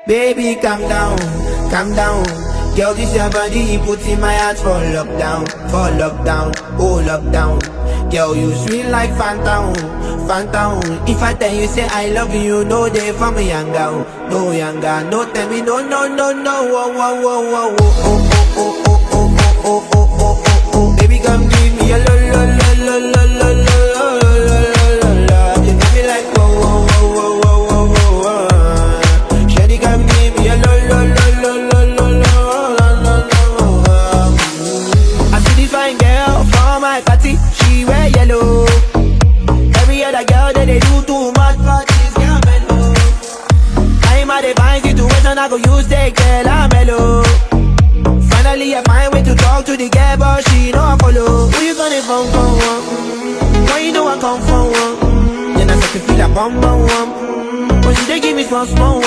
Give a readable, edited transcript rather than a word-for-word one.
Baby, calm down, calm down. Girl, this your body, put in my heart for lockdown, oh lockdown. Girl, you sweet like phantom, phantom. If I tell you say I love you, no day for me younger, no younger, no tell me no, no, no, no. Oh, oh, oh, oh, oh, oh, oh, oh, oh, oh, oh, oh, oh, oh. Baby, come give me a lo, lo, lo, lo, lo, lo, lo, lo, lo, lo. You got me like whoa, whoa, whoa, whoa, whoa, whoa, whoa. Shawty, come give me a lo, lo, lo, lo, lo, lo, lo, lo. I see this fine girl from my party, she wear yellow. Every other girl that they do too much, but this girl mellow. I'm at a fine situation, I go use the girl, I'm mellow. Finally I find way to talk to the girl, but she know I follow. Who you gonna phone for one? Why you know I come for one? Then I start to feel a bum bum one. But she they give me small small one.